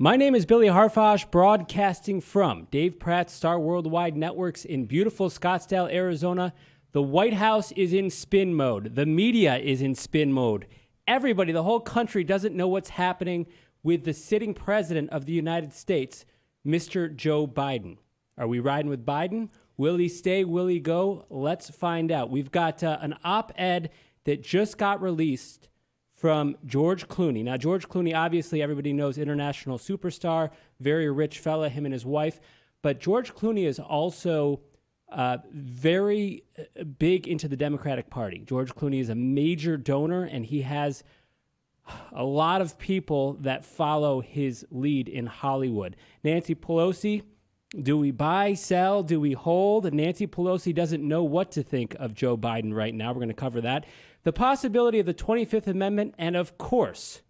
My name is Billy Harfosh, broadcasting from Dave Pratt's Star Worldwide Networks in beautiful Scottsdale, Arizona. The White House is in spin mode. The media is in spin mode. Everybody, the whole country doesn't know what's happening with the sitting president of the United States, Mr. Joe Biden. Are we riding with Biden? Will he stay? Will he go? Let's find out. We've got an op-ed that just got released from George Clooney. Now, George Clooney, obviously, everybody knows, international superstar, very rich fella, him and his wife. But George Clooney is also very big into the Democratic Party. George Clooney is a major donor, and he has a lot of people that follow his lead in Hollywood. Nancy Pelosi, do we buy, sell, do we hold? Nancy Pelosi doesn't know what to think of Joe Biden right now. We're going to cover that. The possibility of the 25th Amendment, and of course,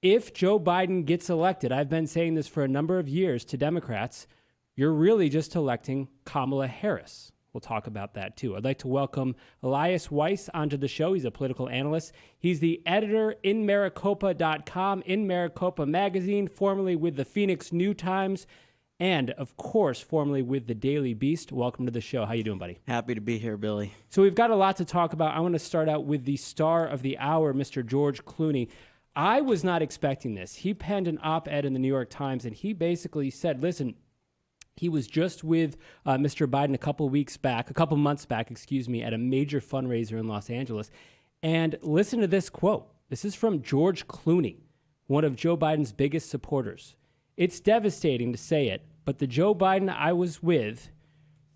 if Joe Biden gets elected, I've been saying this for a number of years to Democrats, you're really just electing Kamala Harris. We'll talk about that too. I'd like to welcome Elias Weiss onto the show. He's a political analyst. He's the editor InMaricopa.com, InMaricopa Magazine, formerly with the Phoenix New Times, and, of course, formerly with the Daily Beast. Welcome to the show. How you doing, buddy? Happy to be here, Billy. So we've got a lot to talk about. I want to start out with the star of the hour, Mr. George Clooney. I was not expecting this. He penned an op-ed in the New York Times, and he basically said, listen, he was just with Mr. Biden a couple months back, at a major fundraiser in Los Angeles. And listen to this quote. This is from George Clooney, one of Joe Biden's biggest supporters. It's devastating to say it, but the Joe Biden I was with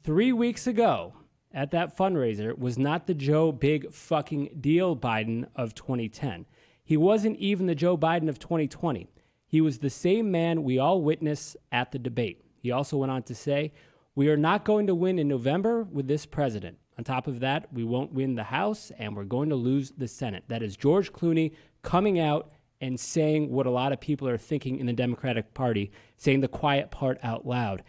3 weeks ago at that fundraiser was not the Joe big fucking deal Biden of 2010. He wasn't even the Joe Biden of 2020. He was the same man we all witnessed at the debate. He also went on to say, we are not going to win in November with this president. On top of that, we won't win the House and we're going to lose the Senate. That is George Clooney coming out and saying what a lot of people are thinking in the Democratic Party, saying the quiet part out loud.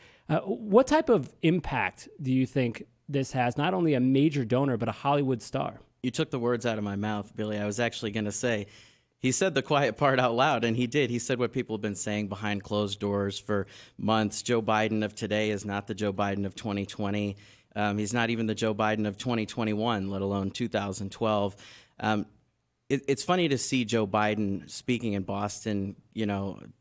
What type of impact do you think this has? Not only a major donor, but a Hollywood star. You took the words out of my mouth, Billy. I was actually going to say, he said the quiet part out loud, and he did. He said what people have been saying behind closed doors for months. Joe Biden of today is not the Joe Biden of 2020. He's not even the Joe Biden of 2021, let alone 2012. It's funny to see Joe Biden speaking in Boston,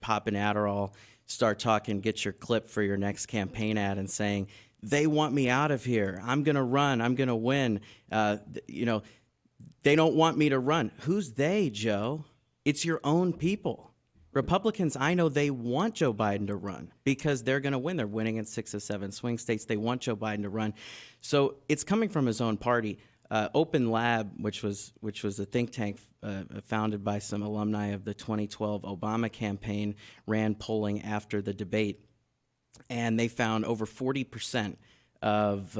popping Adderall, start talking, get your clip for your next campaign ad and saying, they want me out of here. I'm going to run. I'm going to win. They don't want me to run. Who's they, Joe? It's your own people. Republicans, I know they want Joe Biden to run because they're going to win. They're winning in 6 of 7 swing states. They want Joe Biden to run. So it's coming from his own party. Open Lab, which was a think tank founded by some alumni of the 2012 Obama campaign, ran polling after the debate, and they found over 40% of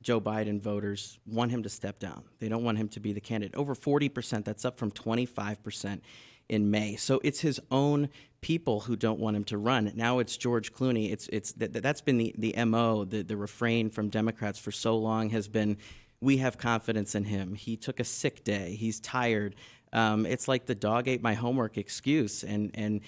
Joe Biden voters want him to step down. They don't want him to be the candidate. Over 40%. That's up from 25% in May. So it's his own people who don't want him to run. Now it's George Clooney. That's been the MO. The refrain from Democrats for so long has been, we have confidence in him. He took a sick day. He's tired. It's like the dog ate my homework excuse. And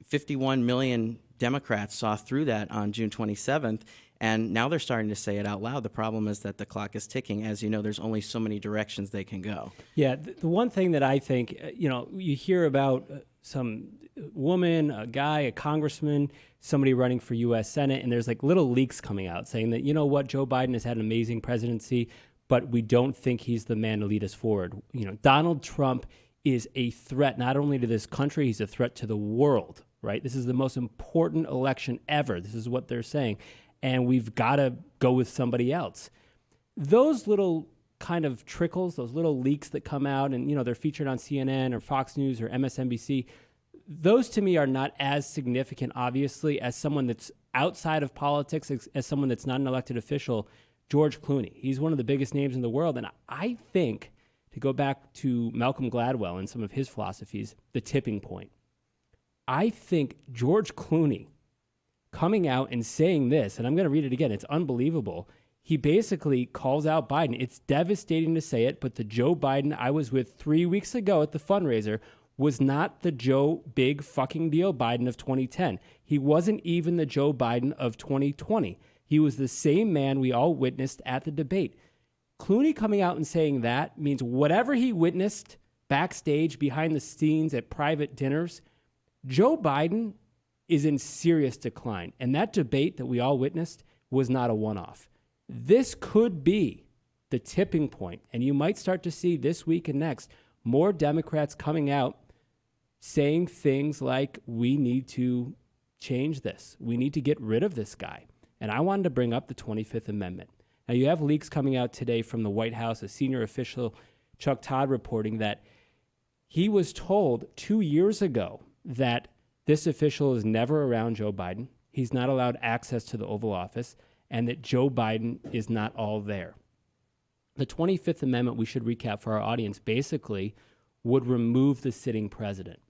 51 million Democrats saw through that on June 27th. And now they're starting to say it out loud. The problem is that the clock is ticking. As you know, there's only so many directions they can go. Yeah, the one thing that I think, you hear about some woman, a guy, a congressman, somebody running for U.S. Senate, and there's like little leaks coming out saying that, Joe Biden has had an amazing presidency, but we don't think he's the man to lead us forward. Donald Trump is a threat not only to this country, he's a threat to the world, right? This is the most important election ever. This is what they're saying. And we've got to go with somebody else. Those little kind of trickles, those little leaks that come out and, they're featured on CNN or Fox News or MSNBC, those to me are not as significant, obviously, as someone that's outside of politics, as someone that's not an elected official, George Clooney. He's one of the biggest names in the world. And I think, to go back to Malcolm Gladwell and some of his philosophies, the tipping point. I think George Clooney coming out and saying this, and I'm going to read it again, it's unbelievable. He basically calls out Biden. It's devastating to say it, but the Joe Biden I was with 3 weeks ago at the fundraiser was not the Joe big fucking deal Biden of 2010. He wasn't even the Joe Biden of 2020. He was the same man we all witnessed at the debate. Clooney coming out and saying that means whatever he witnessed backstage, behind the scenes, at private dinners, Joe Biden is in serious decline. And that debate that we all witnessed was not a one-off. This could be the tipping point, and you might start to see this week and next more Democrats coming out saying things like, we need to change this. We need to get rid of this guy. And I wanted to bring up the 25th Amendment. Now, you have leaks coming out today from the White House, a senior official, Chuck Todd, reporting that he was told 2 years ago that this official is never around Joe Biden. He's not allowed access to the Oval Office, and that Joe Biden is not all there. The 25th Amendment, we should recap for our audience, basically would remove the sitting president.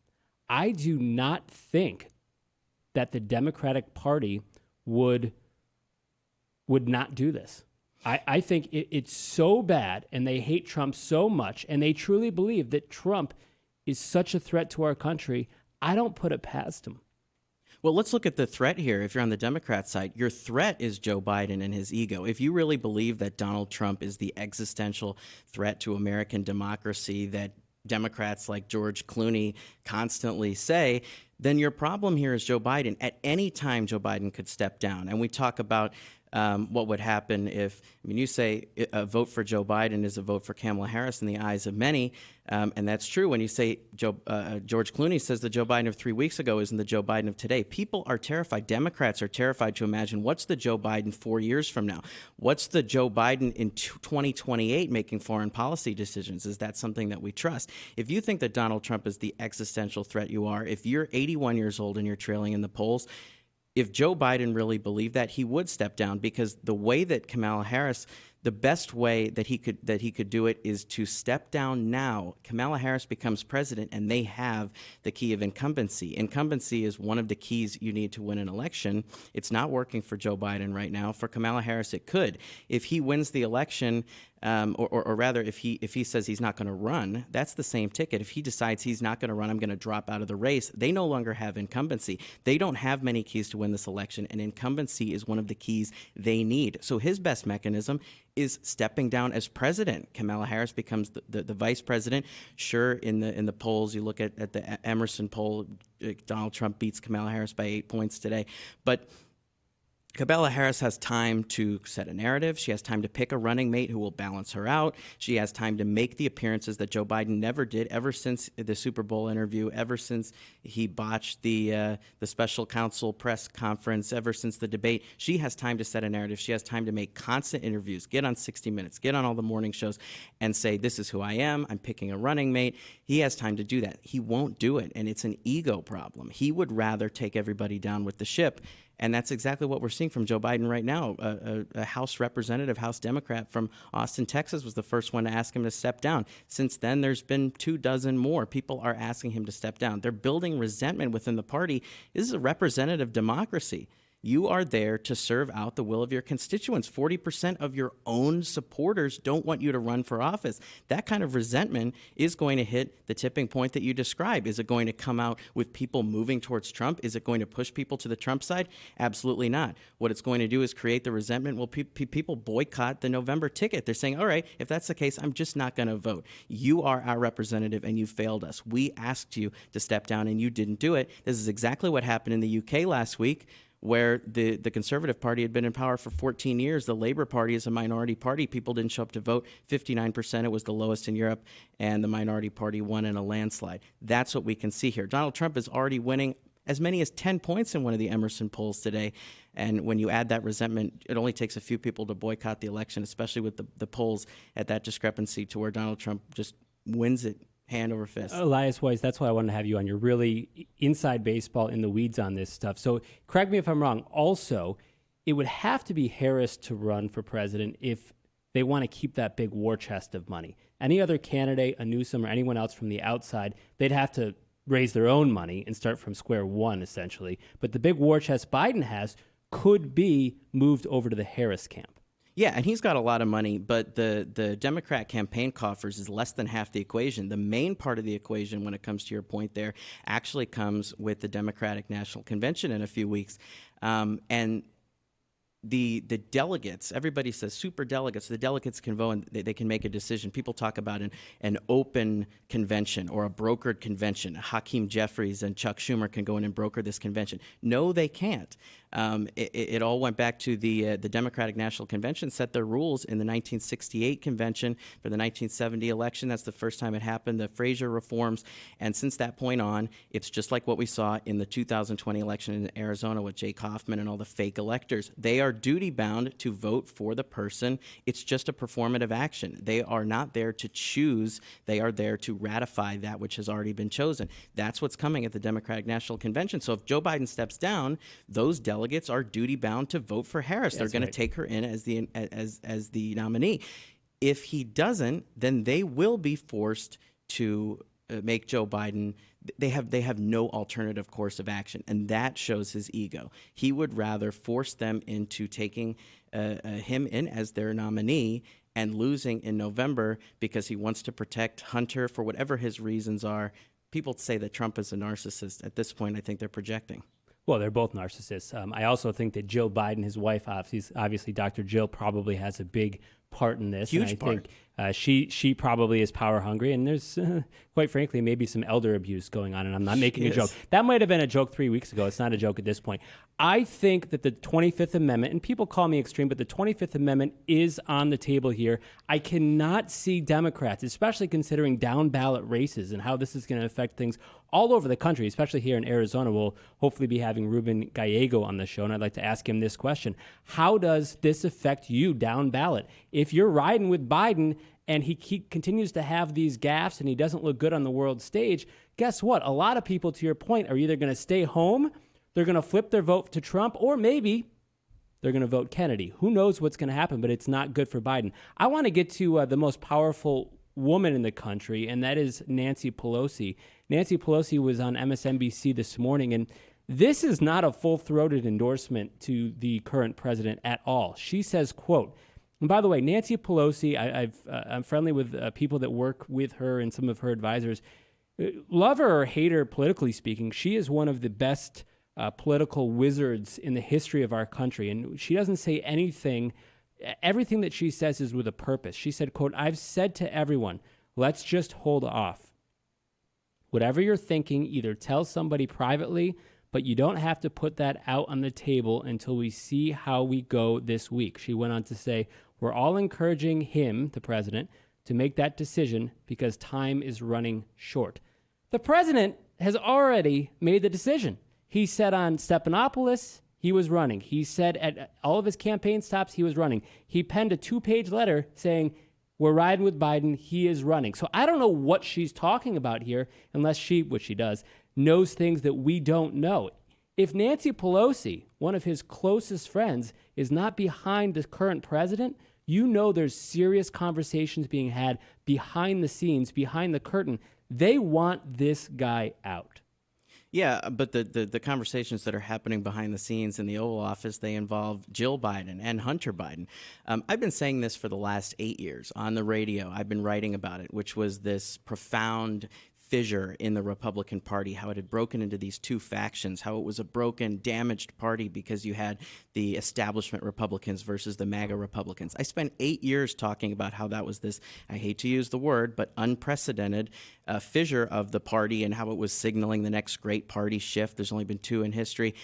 I do not think that the Democratic Party would not do this. I think it's so bad, and they hate Trump so much, and they truly believe that Trump is such a threat to our country. I don't put it past him. Well, let's look at the threat here. If you're on the Democrat side, your threat is Joe Biden and his ego. If you really believe that Donald Trump is the existential threat to American democracy that Democrats like George Clooney constantly say, then your problem here is Joe Biden. At any time, Joe Biden could step down. And we talk about what would happen if, you say a vote for Joe Biden is a vote for Kamala Harris in the eyes of many, and that's true. When you say George Clooney says the Joe Biden of 3 weeks ago isn't the Joe Biden of today, people are terrified. Democrats are terrified to imagine what's the Joe Biden 4 years from now? What's the Joe Biden in 2028 making foreign policy decisions? Is that something that we trust? If you think that Donald Trump is the existential threat you are, if you're 81 years old and you're trailing in the polls, if Joe Biden really believed that, he would step down, because the way that Kamala Harris, the best way that he could do it is to step down now. Kamala Harris becomes president, and they have the key of incumbency. Incumbency is one of the keys you need to win an election. It's not working for Joe Biden right now. For Kamala Harris, it could. If he wins the election, or rather, if he says he's not going to run, that's the same ticket. If he decides he's not going to run, I'm going to drop out of the race, they no longer have incumbency. They don't have many keys to win this election, and incumbency is one of the keys they need. So his best mechanism is stepping down as president. Kamala Harris becomes the vice president. Sure, in the polls, you look at the Emerson poll, Donald Trump beats Kamala Harris by 8 points today, but Kamala Harris has time to set a narrative. She has time to pick a running mate who will balance her out. She has time to make the appearances that Joe Biden never did ever since the Super Bowl interview, ever since he botched the special counsel press conference, ever since the debate. She has time to set a narrative. She has time to make constant interviews, get on 60 Minutes, get on all the morning shows, and say, this is who I am. I'm picking a running mate. He has time to do that. He won't do it, and it's an ego problem. He would rather take everybody down with the ship. And that's exactly what we're seeing from Joe Biden right now. A House representative, House Democrat from Austin, Texas, was the first one to ask him to step down. Since then, there's been 24 more. People are asking him to step down. They're building resentment within the party. This is a representative democracy. You are there to serve out the will of your constituents. 40% of your own supporters don't want you to run for office. That kind of resentment is going to hit the tipping point that you describe. Is it going to come out with people moving towards Trump? Is it going to push people to the Trump side? Absolutely not. What it's going to do is create the resentment. Well, people boycott the November ticket. They're saying, all right, if that's the case, I'm just not going to vote. You are our representative, and you failed us. We asked you to step down, and you didn't do it. This is exactly what happened in the UK last week, where the Conservative Party had been in power for 14 years. The Labour Party is a minority party. People didn't show up to vote. 59%, it was the lowest in Europe, and the minority party won in a landslide. That's what we can see here. Donald Trump is already winning as many as 10 points in one of the Emerson polls today. And when you add that resentment, it only takes a few people to boycott the election, especially with the polls at that discrepancy to where Donald Trump just wins it hand over fist. Elias Weiss, that's why I wanted to have you on. You're really inside baseball, in the weeds on this stuff. So correct me if I'm wrong. Also, it would have to be Harris to run for president if they want to keep that big war chest of money. Any other candidate, a Newsom or anyone else from the outside, they'd have to raise their own money and start from square one, essentially. But the big war chest Biden has could be moved over to the Harris camp. Yeah, and he's got a lot of money, but the Democrat campaign coffers is less than half the equation. The main part of the equation, when it comes to your point there, actually comes with the Democratic National Convention in a few weeks. And the delegates, everybody says super delegates, the delegates can vote and they can make a decision. People talk about an open convention or a brokered convention. Hakeem Jeffries and Chuck Schumer can go in and broker this convention. No, they can't. It all went back to the Democratic National Convention set their rules in the 1968 convention for the 1970 election. That's the first time it happened, the Frazier reforms. And since that point on, it's just like what we saw in the 2020 election in Arizona with Jake Hoffman and all the fake electors. They are duty bound to vote for the person. It's just a performative action. They are not there to choose. They are there to ratify that which has already been chosen. That's what's coming at the Democratic National Convention. So if Joe Biden steps down, those delegates are duty bound to vote for Harris. They're going to take her in as the nominee. If he doesn't, then they will be forced to make Joe Biden. They have no alternative course of action, and that shows his ego. He would rather force them into taking him in as their nominee and losing in November because he wants to protect Hunter for whatever his reasons are. People say that Trump is a narcissist. At this point, I think they're projecting. Well, they're both narcissists. I also think that Jill Biden, his wife, obviously Dr. Jill, probably has a big part in this. Huge and I part. think she probably is power hungry, and there's, quite frankly, maybe some elder abuse going on, and I'm not making a joke. That might have been a joke 3 weeks ago. It's not a joke at this point. I think that the 25th Amendment, and people call me extreme, but the 25th Amendment is on the table here. I cannot see Democrats, especially considering down ballot races and how this is going to affect things all over the country, especially here in Arizona. We'll hopefully be having Ruben Gallego on the show, and I'd like to ask him this question. How does this affect you down ballot? If you're riding with Biden and he continues to have these gaffes and he doesn't look good on the world stage, guess what? A lot of people, to your point, are either going to stay home, they're going to flip their vote to Trump, or maybe they're going to vote Kennedy. Who knows what's going to happen, but it's not good for Biden. I want to get to the most powerful woman in the country, and that is Nancy Pelosi. Nancy Pelosi was on MSNBC this morning, and this is not a full-throated endorsement to the current president at all. She says, quote, and by the way, Nancy Pelosi, I'm friendly with people that work with her and some of her advisors. Love her or hate her, politically speaking, she is one of the best political wizards in the history of our country, and she doesn't say anything. Everything that she says is with a purpose. She said, quote, I've said to everyone, let's just hold off. Whatever you're thinking, either tell somebody privately, but you don't have to put that out on the table until we see how we go this week. She went on to say, we're all encouraging him, the president, to make that decision because time is running short. The president has already made the decision. He said on Stephanopoulos, he was running. He said at all of his campaign stops, he was running. He penned a 2-page letter saying, we're riding with Biden, he is running. So I don't know what she's talking about here, unless she, which she does, knows things that we don't know. If Nancy Pelosi, one of his closest friends, is not behind the current president, you know there's serious conversations being had behind the scenes, behind the curtain. They want this guy out. Yeah, but the conversations that are happening behind the scenes in the Oval Office, they involve Jill Biden and Hunter Biden. I've been saying this for the last 8 years on the radio. I've been writing about it, which was this profound fissure in the Republican Party, how it had broken into these two factions, how it was a broken, damaged party because you had the establishment Republicans versus the MAGA Republicans. I spent 8 years talking about how that was this, I hate to use the word, but unprecedented fissure of the party and how it was signaling the next great party shift. There's only been 2 in history.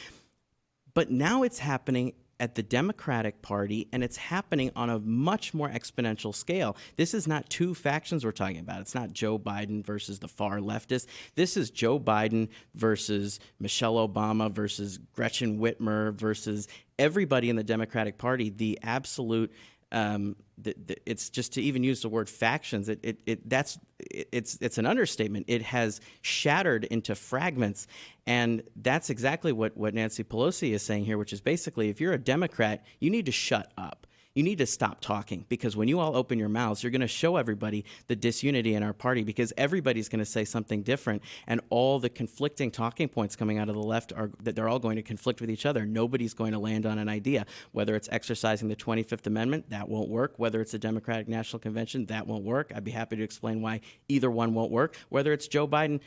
But now it's happening at the Democratic Party, and it's happening on a much more exponential scale. This is not 2 factions we're talking about. It's not Joe Biden versus the far leftists. This is Joe Biden versus Michelle Obama versus Gretchen Whitmer versus everybody in the Democratic Party. The absolute it's just to even use the word factions. It's an understatement. It has shattered into fragments, and that's exactly what Nancy Pelosi is saying here, which is basically, if you're a Democrat, you need to shut up. you need to stop talking, because when you all open your mouths, you're going to show everybody the disunity in our party, because everybody's going to say something different, and all the conflicting talking points coming out of the left are that they're all going to conflict with each other. Nobody's going to land on an idea. Whether it's exercising the 25th Amendment, that won't work. Whether it's a Democratic National Convention, that won't work. I'd be happy to explain why either one won't work. Whether it's Joe Biden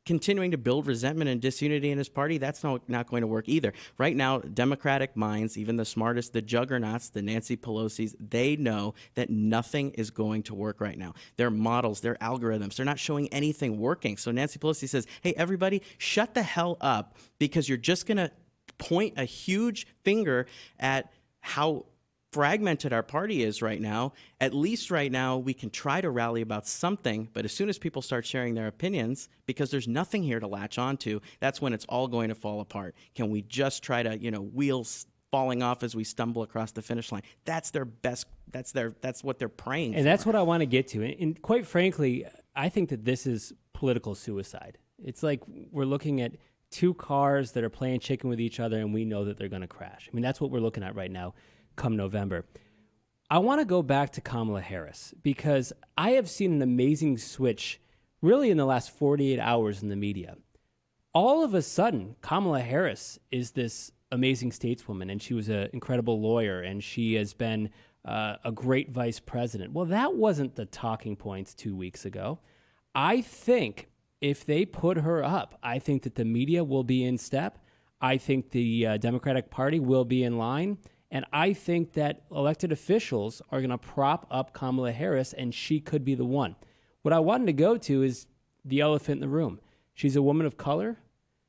continuing to build resentment and disunity in his party, that's not going to work either. Right now, Democratic minds, even the smartest, the juggernauts, the Nancy Pelosi's, they know that nothing is going to work right now. Their models, their algorithms, they're not showing anything working. So Nancy Pelosi says, hey, everybody, shut the hell up, because you're just going to point a huge finger at how fragmented our party is right now. At least right now, we can try to rally about something, but as soon as people start sharing their opinions, because there's nothing here to latch onto, that's when it's all going to fall apart. Can we just try to, wheels falling off as we stumble across the finish line? That's their best. That's what they're praying for. And that's what I want to get to. And quite frankly, I think that this is political suicide. It's like we're looking at two cars that are playing chicken with each other, and we know that they're going to crash. I mean, that's what we're looking at right now come November. I want to go back to Kamala Harris, because I have seen an amazing switch really in the last 48 hours in the media. All of a sudden, Kamala Harris is this amazing stateswoman, and she was an incredible lawyer, and she has been a great vice president. Well, that wasn't the talking points 2 weeks ago. I think if they put her up, I think that the media will be in step. I think the Democratic Party will be in line. And I think that elected officials are going to prop up Kamala Harris, and she could be the one. What I wanted to go to is the elephant in the room. She's a woman of color.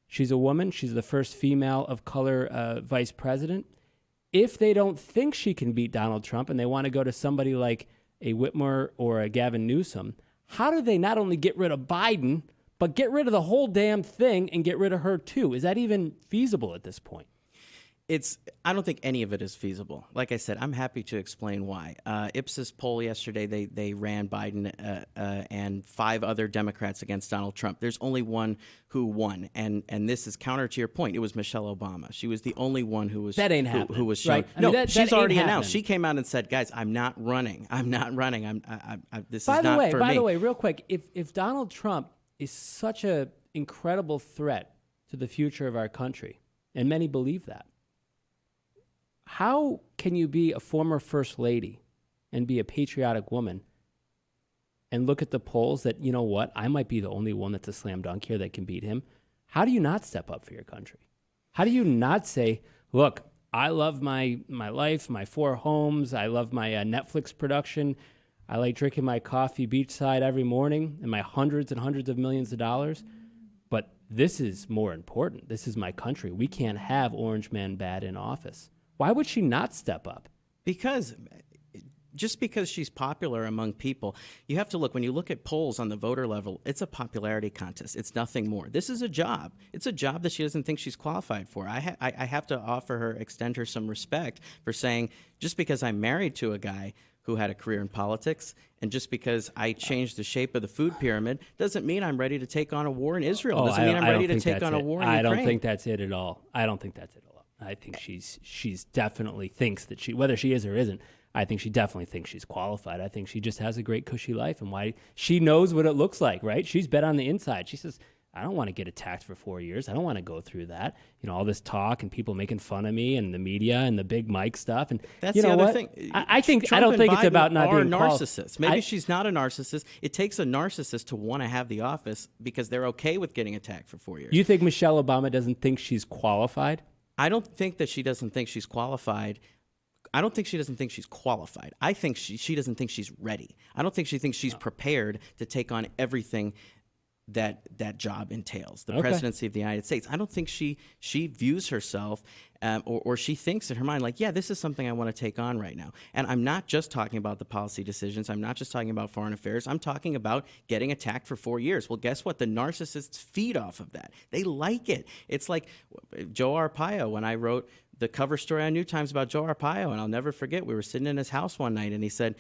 She's a woman. She's the first female of color vice president. If they don't think she can beat Donald Trump and they want to go to somebody like a Whitmer or a Gavin Newsom, how do they not only get rid of Biden, but get rid of the whole damn thing and get rid of her too? Is that even feasible at this point? I don't think any of it is feasible. Like I said, I'm happy to explain why. Ipsos poll yesterday, they ran Biden and 5 other Democrats against Donald Trump. There's only one who won, and this is counter to your point. It was Michelle Obama. She was the only one who was that ain't happening. Who was shown. Right? I mean, no, she's already announced. Happening. She came out and said, "Guys, I'm not running. I'm not running. This is not for me." By the way, real quick, if Donald Trump is such an incredible threat to the future of our country, and many believe that, how can you be a former first lady and be a patriotic woman and look at the polls that, you know what, I might be the only one that's a slam dunk here that can beat him? How do you not step up for your country? How do you not say, look, I love my life, my 4 homes, I love my Netflix production, I like drinking my coffee beachside every morning and my hundreds and hundreds of millions of dollars, but this is more important. This is my country. We can't have Orange Man Bad in office. Why would she not step up? Just because she's popular among people, you have to look. When you look at polls on the voter level, it's a popularity contest. It's nothing more. This is a job. It's a job that she doesn't think she's qualified for. I have to extend her some respect for saying, just because I'm married to a guy who had a career in politics, and just because I changed the shape of the food pyramid, doesn't mean I'm ready to take on a war in Israel. Doesn't mean I'm ready to take on a war in Ukraine. I don't think that's it at all. I think she's definitely thinks that whether she is or isn't, I think she definitely thinks she's qualified. I think she just has a great cushy life, and why she knows what it looks like, right? She's bet on the inside. She says, I don't want to get attacked for 4 years. I don't want to go through that. All this talk and people making fun of me and the media and the big mic stuff. And that's the other thing. I don't think it's about not being narcissists. Maybe she's not a narcissist. It takes a narcissist to want to have the office because they're okay with getting attacked for 4 years. You think Michelle Obama doesn't think she's qualified? I don't think that she doesn't think she's qualified. I don't think she doesn't think she's qualified. I think she doesn't think she's ready. I don't think she thinks she's prepared to take on everything that job entails, the presidency of the United States. I don't think she views herself or she thinks in her mind like, yeah, this is something I want to take on right now. And I'm not just talking about the policy decisions. I'm not just talking about foreign affairs. I'm talking about getting attacked for 4 years. Well, guess what? The narcissists feed off of that. They like it. It's like Joe Arpaio, when I wrote the cover story on New Times about Joe Arpaio, and I'll never forget, we were sitting in his house one night and he said,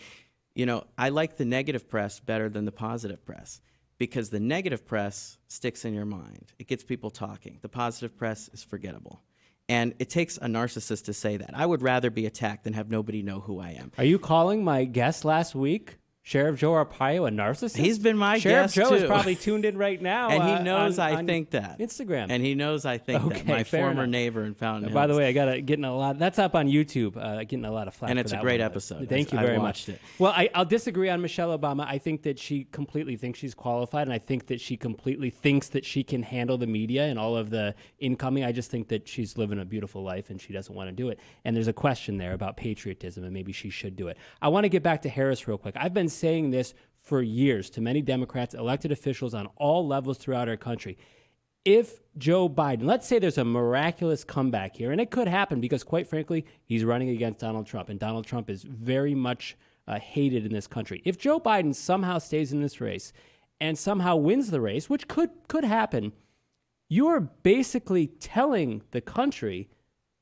I like the negative press better than the positive press, because the negative press sticks in your mind. It gets people talking. The positive press is forgettable. And it takes a narcissist to say that. I would rather be attacked than have nobody know who I am. Are you calling my guest last week, Sheriff Joe Arpaio, a narcissist? He's been my Sheriff guest, Joe too. is probably tuned in right now. And he knows on I think that. Instagram. And he knows I think that. My former neighbor in Fountain Hills. By the way, I got getting a lot. That's up on YouTube. Getting a lot of flack. And for it's a that great one, episode. Thank you I very watched much. it. Well, I'll disagree on Michelle Obama. I think that she completely thinks she's qualified, and I think that she completely thinks that she can handle the media and all of the incoming. I just think that she's living a beautiful life, and she doesn't want to do it. And there's a question there about patriotism, and maybe she should do it. I want to get back to Harris real quick. I've been saying this for years to many Democrats, elected officials on all levels throughout our country. If Joe Biden, let's say there's a miraculous comeback here, and it could happen because, quite frankly, he's running against Donald Trump, and Donald Trump is very much hated in this country. If Joe Biden somehow stays in this race and somehow wins the race, which could happen, you are basically telling the country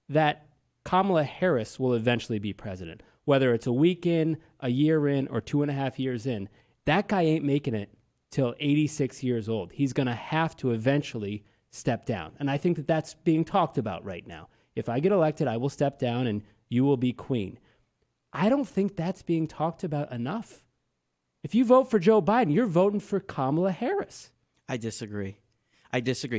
that Kamala Harris will eventually be president, whether it's a week in, a year in, or 2.5 years in. That guy ain't making it till 86 years old. He's going to have to eventually step down. And I think that that's being talked about right now. If I get elected, I will step down and you will be queen. I don't think that's being talked about enough. If you vote for Joe Biden, you're voting for Kamala Harris. I disagree.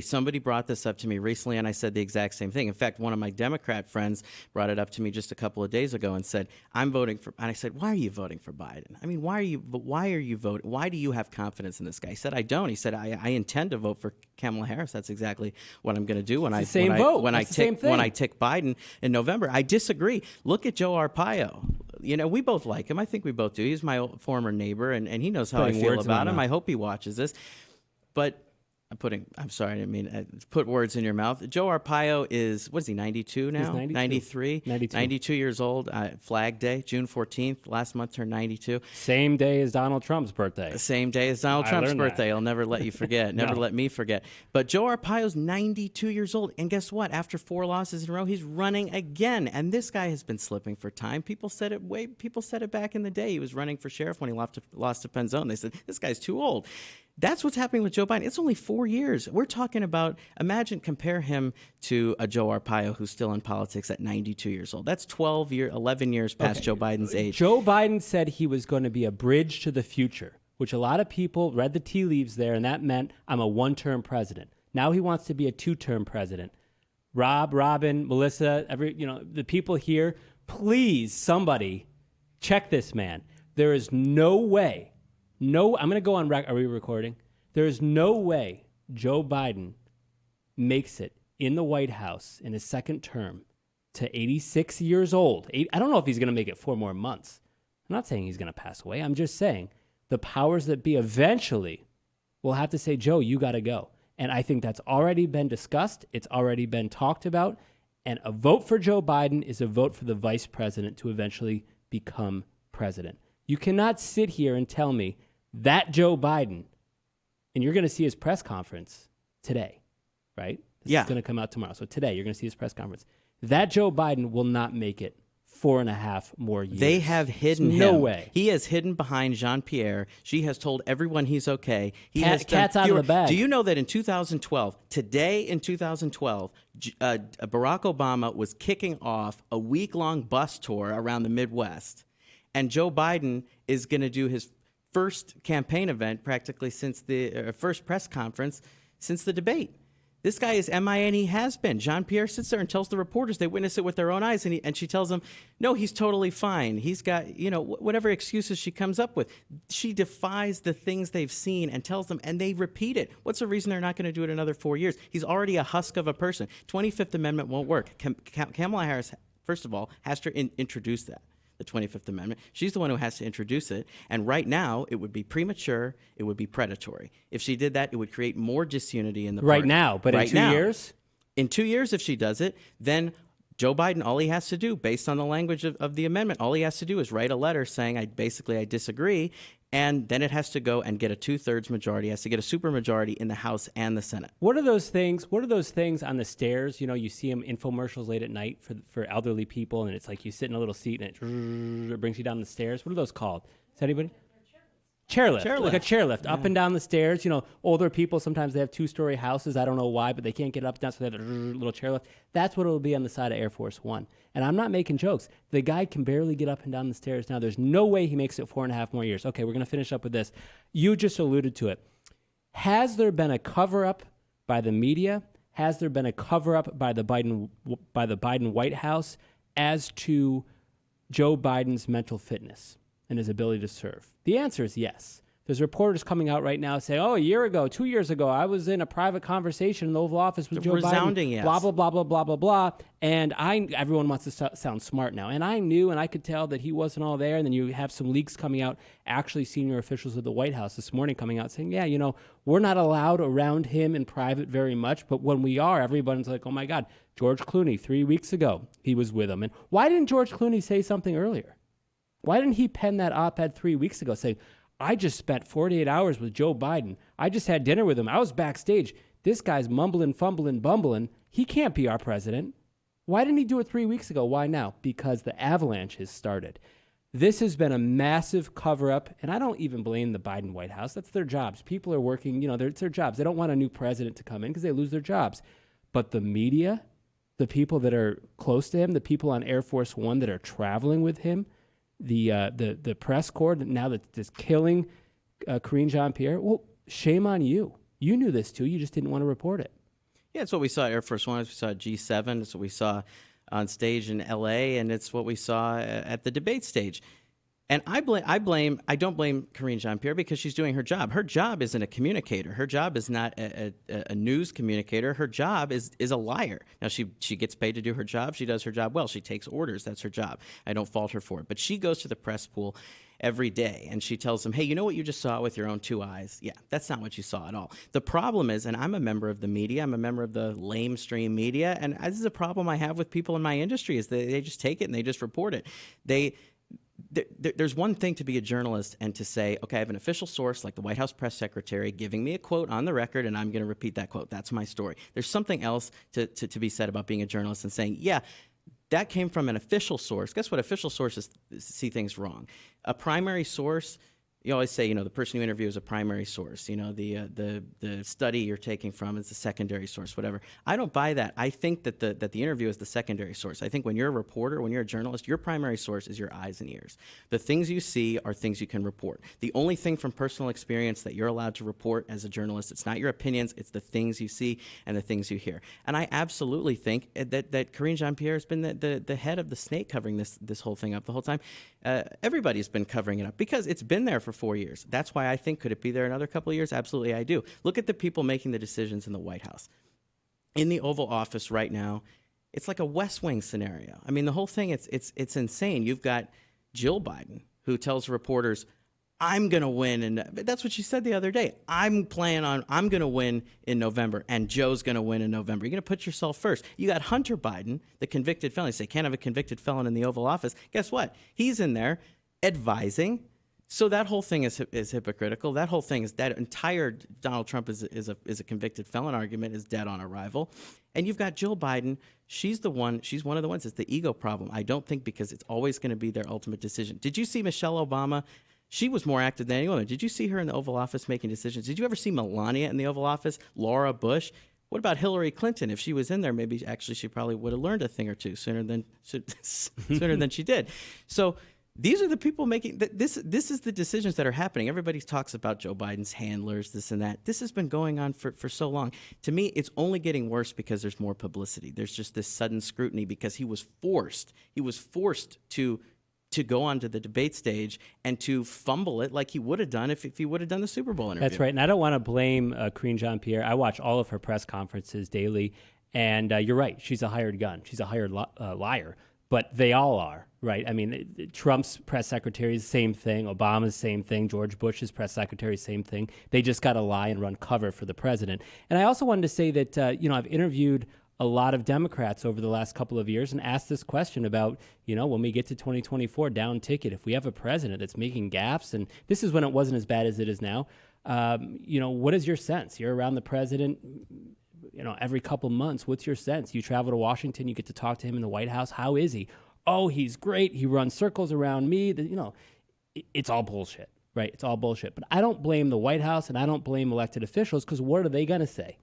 Somebody brought this up to me recently, and I said the exact same thing. In fact, one of my Democrat friends brought it up to me just a couple of days ago and said, I'm voting for, and I said, why are you voting for Biden? I mean, why are you voting? Why do you have confidence in this guy? He said, I don't. He said, I intend to vote for Kamala Harris. That's exactly what I'm going to do when I tick Biden in November. I disagree. Look at Joe Arpaio. You know, we both like him. I think we both do. He's my former neighbor, and he knows how I feel about him. I hope he watches this. But I'm sorry, I didn't mean to put words in your mouth. Joe Arpaio is, what is he, 92 now? He's 93? 92 years old. Flag Day, June 14th. Last month turned 92. Same day as Donald Trump's birthday. Same day as Donald Trump's birthday. I'll never let you forget. Never let me forget. But Joe Arpaio's 92 years old. And guess what? After 4 losses in a row, he's running again. And this guy has been slipping for time. People said it back in the day. He was running for sheriff when he lost to Penzone. They said, this guy's too old. That's what's happening with Joe Biden. It's only 4 years. We're talking about, compare him to a Joe Arpaio who's still in politics at 92 years old. That's 11 years past Joe Biden's age. Joe Biden said he was going to be a bridge to the future, which a lot of people read the tea leaves there, and that meant I'm a one-term president. Now he wants to be a two-term president. Rob, Robin, Melissa, the people here, please, somebody, check this man. There is no way. I'm going to go on record. Are we recording? There is no way Joe Biden makes it in the White House in his second term to 86 years old. I don't know if he's going to make it 4 more months. I'm not saying he's going to pass away. I'm just saying the powers that be eventually will have to say, Joe, you got to go. And I think that's already been discussed. It's already been talked about. And a vote for Joe Biden is a vote for the vice president to eventually become president. You cannot sit here and tell me that Joe Biden, and you're going to see his press conference today, right? This is going to come out tomorrow. So today, you're going to see his press conference. That Joe Biden will not make it 4.5 more years. They have hidden him. No way. He is hidden behind Jean-Pierre. She has told everyone he's okay. Cat's out of the bag. Do you know that in 2012, today in 2012, Barack Obama was kicking off a week-long bus tour around the Midwest, and Joe Biden is going to do his first campaign event practically since the first press conference since the debate. This guy is MIA, and he has been. Jean-Pierre sits there and tells the reporters, they witness it with their own eyes, and she tells them, no, he's totally fine. He's got, whatever excuses she comes up with. She defies the things they've seen and tells them, and they repeat it. What's the reason they're not going to do it another 4 years? He's already a husk of a person. 25th Amendment won't work. Kamala Harris, first of all, has to introduce that. The 25th Amendment. She's the one who has to introduce it. And right now, it would be premature. It would be predatory. If she did that, it would create more disunity in the party. Right now, but in 2 years? In 2 years, if she does it, then Joe Biden, all he has to do, based on the language of the amendment, all he has to do is write a letter saying, I disagree, and then it has to go and get a 2/3 majority. It has to get a supermajority in the House and the Senate. What are those things? What are those things on the stairs? You see them infomercials late at night for elderly people, and it's like you sit in a little seat and it brings you down the stairs. What are those called? Is anybody? Chairlift, like a chairlift, up and down the stairs. You know, older people, sometimes they have 2-story houses. I don't know why, but they can't get up and down, so they have a little chairlift. That's what it'll be on the side of Air Force One. And I'm not making jokes. The guy can barely get up and down the stairs now. There's no way he makes it 4.5 more years. Okay, we're going to finish up with this. You just alluded to it. Has there been a cover-up by the media? Has there been a cover-up by the Biden White House as to Joe Biden's mental fitness and his ability to serve? The answer is yes. There's reporters coming out right now saying, a year ago, 2 years ago, I was in a private conversation in the Oval Office with Joe Biden. Yes. Blah, blah, blah, blah, blah, blah, blah. And everyone wants to sound smart now. And I knew and I could tell that he wasn't all there. And then you have some leaks coming out, actually senior officials of the White House this morning coming out saying, we're not allowed around him in private very much. But when we are, everyone's like, oh, my God, George Clooney, 3 weeks ago, he was with him. And why didn't George Clooney say something earlier? Why didn't he pen that op-ed 3 weeks ago saying, I just spent 48 hours with Joe Biden. I just had dinner with him. I was backstage. This guy's mumbling, fumbling, bumbling. He can't be our president. Why didn't he do it 3 weeks ago? Why now? Because the avalanche has started. This has been a massive cover-up, and I don't even blame the Biden White House. That's their jobs. People are working, it's their jobs. They don't want a new president to come in because they lose their jobs. But the media, the people that are close to him, the people on Air Force One that are traveling with him, the press corps now that's killing Karine Jean-Pierre, well, shame on you. You knew this too. You just didn't want to report it. Yeah, it's what we saw at Air Force One. It's what we saw at G7. It's what we saw on stage in L.A., and it's what we saw at the debate stage. And I don't blame Karine Jean-Pierre because she's doing her job. Her job isn't a communicator. Her job is not a news communicator. Her job is a liar. Now, she gets paid to do her job. She does her job well. She takes orders. That's her job. I don't fault her for it. But she goes to the press pool every day, and she tells them, hey, you know what you just saw with your own 2 eyes? Yeah, that's not what you saw at all. The problem is, and I'm a member of the media, I'm a member of the lamestream media, and this is a problem I have with people in my industry is they just take it and they just report it. There's one thing to be a journalist and to say, okay, I have an official source like the White House press secretary giving me a quote on the record, and I'm going to repeat that quote. That's my story. There's something else to be said about being a journalist and saying, yeah, that came from an official source. Guess what? Official sources see things wrong. A primary source, you always say, the person you interview is a primary source. The study you're taking from is the secondary source, whatever. I don't buy that. I think that the interview is the secondary source. I think when you're a reporter, when you're a journalist, your primary source is your eyes and ears. The things you see are things you can report. The only thing from personal experience that you're allowed to report as a journalist, it's not your opinions, it's the things you see and the things you hear. And I absolutely think that Karine Jean-Pierre has been the head of the snake covering this whole thing up the whole time. Everybody's been covering it up because it's been there for 4 years. That's why I think, could it be there another couple of years? Absolutely, I do. Look at the people making the decisions in the White House. In the Oval Office right now, it's like a West Wing scenario. I mean, the whole thing, it's insane. You've got Jill Biden, who tells reporters, I'm going to win. And that's what she said the other day. I'm going to win in November, and Joe's going to win in November. You're going to put yourself first. You got Hunter Biden, the convicted felon. You say, can't have a convicted felon in the Oval Office. Guess what? He's in there advising. So that whole thing is hypocritical. That whole thing is that entire Donald Trump is a convicted felon argument is dead on arrival. And you've got Jill Biden. She's one of the ones. It's the ego problem. I don't think because it's always going to be their ultimate decision. Did you see Michelle Obama? She was more active than anyone. Did you see her in the Oval Office making decisions? Did you ever see Melania in the Oval Office? Laura Bush? What about Hillary Clinton? If she was in there, maybe actually she probably would have learned a thing or two sooner than she did. So these are the people making this is the decisions that are happening. Everybody talks about Joe Biden's handlers, this and that. This has been going on for so long. To me, it's only getting worse because there's more publicity. There's just this sudden scrutiny because he was forced to go onto the debate stage and to fumble it like he would have done if he would have done the Super Bowl interview. That's right. And I don't want to blame Karine Jean-Pierre. I watch all of her press conferences daily. And you're right. She's a hired gun. She's a hired liar. But they all are, right? I mean, Trump's press secretary is the same thing. Obama's same thing. George Bush's press secretary, same thing. They just got to lie and run cover for the president. And I also wanted to say that, I've interviewed a lot of Democrats over the last couple of years and asked this question about, when we get to 2024, down ticket, if we have a president that's making gaffes, and this is when it wasn't as bad as it is now, what is your sense? You're around the president, every couple months. What's your sense? You travel to Washington, you get to talk to him in the White House. How is he? Oh, he's great. He runs circles around me. It's all bullshit. right? It's all bullshit. But I don't blame the White House and I don't blame elected officials because what are they going to say?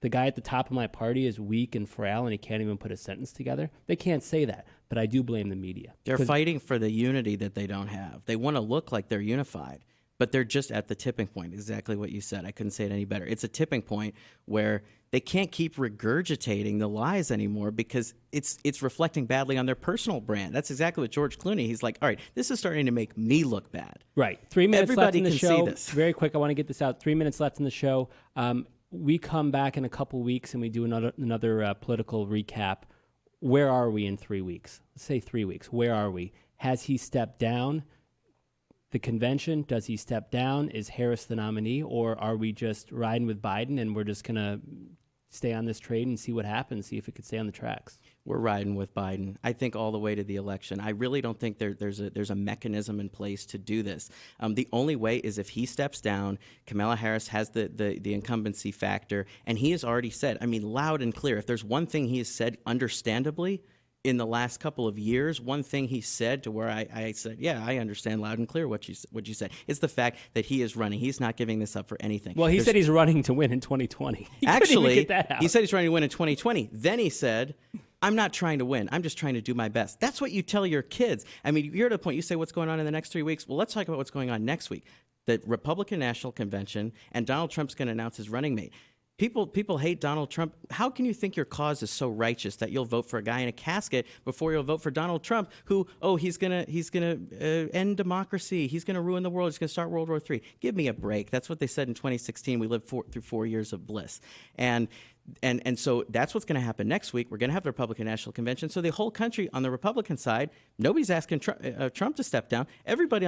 The guy at the top of my party is weak and frail and he can't even put a sentence together. They can't say that, but I do blame the media. They're fighting for the unity that they don't have. They want to look like they're unified, but they're just at the tipping point. Exactly what you said. I couldn't say it any better. It's a tipping point where they can't keep regurgitating the lies anymore because it's reflecting badly on their personal brand. That's exactly what George Clooney, he's like, all right, this is starting to make me look bad. Right. 3 minutes left Everybody in the can show. see this. Very quick, I want to get this out. 3 minutes left in the show. We come back in a couple weeks and we do another political recap. Where are we in 3 weeks? Let's say 3 weeks. Where are we? Has he stepped down? The convention, does he step down? Is Harris the nominee? Or are we just riding with Biden and we're just going to stay on this trade and see what happens, see if it could stay on the tracks? We're riding with Biden, I think, all the way to the election. I really don't think there's a mechanism in place to do this. The only way is if he steps down, Kamala Harris has the incumbency factor, and he has already said, I mean, loud and clear, if there's one thing he has said understandably in the last couple of years, one thing he said to where I said, yeah, I understand loud and clear what you said. It's the fact that he is running. He's not giving this up for anything. Well, he said he's running to win in 2020. Actually, he said he's running to win in 2020. Then he said, I'm not trying to win. I'm just trying to do my best. That's what you tell your kids. I mean, you're at a point, you say what's going on in the next 3 weeks. Well, let's talk about what's going on next week. The Republican National Convention, and Donald Trump's going to announce his running mate. People hate Donald Trump. How can you think your cause is so righteous that you'll vote for a guy in a casket before you'll vote for Donald Trump, who, he's gonna end democracy. He's gonna ruin the world. He's gonna start World War III. Give me a break. That's what they said in 2016. We lived through 4 years of bliss. And so that's what's going to happen next week. We're going to have the Republican National Convention. So the whole country on the Republican side, nobody's asking Trump to step down. Everybody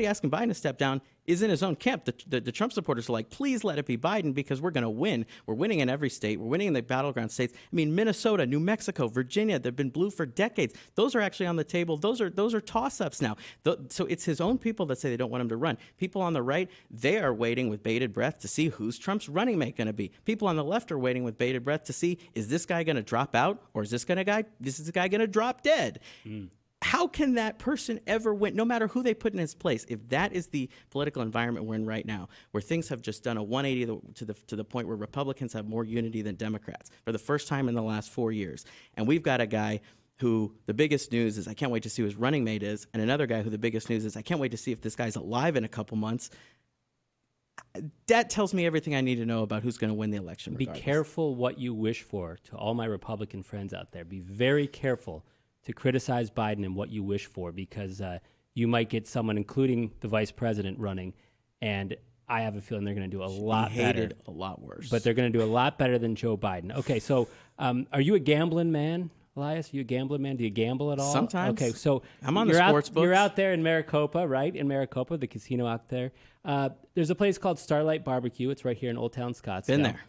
asking Biden to step down is in his own camp. The Trump supporters are like, please let it be Biden because we're going to win. We're winning in every state. We're winning in the battleground states. I mean, Minnesota, New Mexico, Virginia, they've been blue for decades. Those are actually on the table. Those are toss-ups now. So it's his own people that say they don't want him to run. People on the right, they are waiting with bated breath to see who's Trump's running mate going to be. People on the left are waiting with bated breath to see, is this guy going to drop out or is this guy going to drop dead? How can that person ever win, no matter who they put in his place? If that is the political environment we're in right now, where things have just done a 180 to the point where Republicans have more unity than Democrats for the first time in the last 4 years, and we've got a guy who the biggest news is I can't wait to see who his running mate is, and another guy who the biggest news is I can't wait to see if this guy's alive in a couple months. That tells me everything I need to know about who's going to win the election. Be careful what you wish for. To all my Republican friends out there, be very careful to criticize Biden and what you wish for, because you might get someone, including the vice president, running, and I have a feeling they're going to do a lot better. A lot worse. But they're going to do a lot better than Joe Biden. Okay, so are you a gambling man, Elias? Are you a gambling man? Do you gamble at all? Sometimes. Okay, so I'm on the sports books. You're out there in Maricopa, right? In Maricopa, the casino out there. There's a place called Starlight Barbecue. It's right here in Old Town Scottsdale. Been there.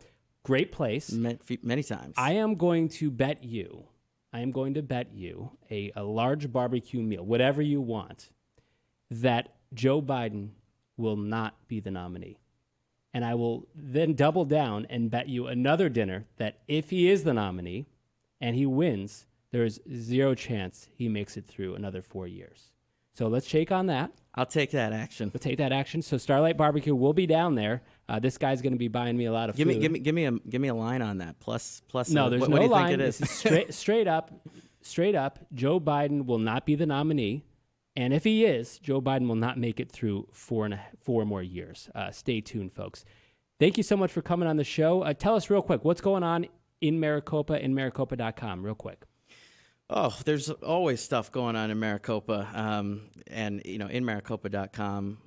Great place. Many times. I am going to bet you a large barbecue meal, whatever you want, that Joe Biden will not be the nominee. And I will then double down and bet you another dinner that if he is the nominee and he wins, there's zero chance he makes it through another 4 years. So let's shake on that. I'll take that action. We'll take that action. So Starlight Barbecue will be down there. This guy's going to be buying me a lot of food. Give me a line on that. Plus. No, there's what no do you line. Think it is? This is straight up. Joe Biden will not be the nominee, and if he is, Joe Biden will not make it through 4 more years. Stay tuned, folks. Thank you so much for coming on the show. Tell us real quick what's going on in Maricopa, InMaricopa.com, real quick. Oh, there's always stuff going on in Maricopa. And, InMaricopa.com,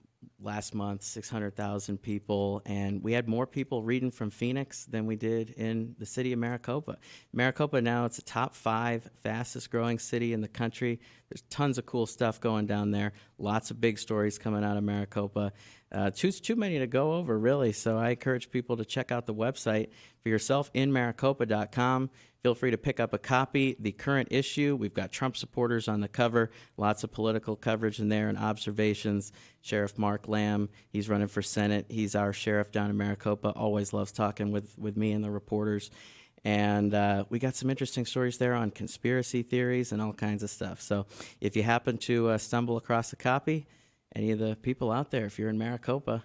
last month, 600,000 people. And we had more people reading from Phoenix than we did in the city of Maricopa. Maricopa now, it's a top 5 fastest growing city in the country. There's tons of cool stuff going down there. Lots of big stories coming out of Maricopa. Too many to go over, really. So I encourage people to check out the website for yourself, InMaricopa.com. Feel free to pick up a copy. The current issue, we've got Trump supporters on the cover, lots of political coverage in there and observations. Sheriff Mark Lamb, he's running for Senate. He's our sheriff down in Maricopa, always loves talking with me and the reporters. And we got some interesting stories there on conspiracy theories and all kinds of stuff. So if you happen to stumble across a copy any of the people out there, if you're in Maricopa,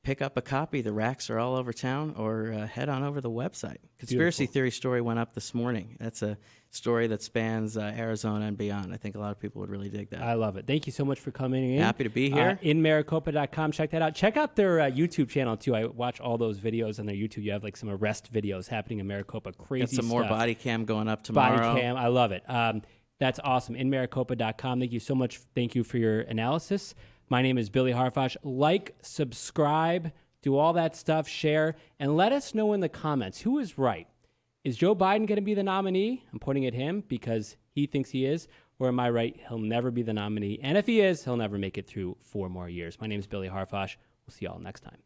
pick up a copy. The racks are all over town, or head on over to the website. Conspiracy Theory story went up this morning. That's a story that spans Arizona and beyond. I think a lot of people would really dig that. I love it. Thank you so much for coming in. Happy to be here. InMaricopa.com. Check that out. Check out their YouTube channel, too. I watch all those videos on their YouTube. You have like some arrest videos happening in Maricopa. Crazy Got some more stuff. body cam going up tomorrow. Body cam. I love it. That's awesome. InMaricopa.com. Thank you so much. Thank you for your analysis. My name is Billy Harfash. Like, subscribe, do all that stuff, share, and let us know in the comments who is right. Is Joe Biden going to be the nominee? I'm pointing at him because he thinks he is. Or am I right? He'll never be the nominee. And if he is, he'll never make it through 4 more years. My name is Billy Harfash. We'll see you all next time.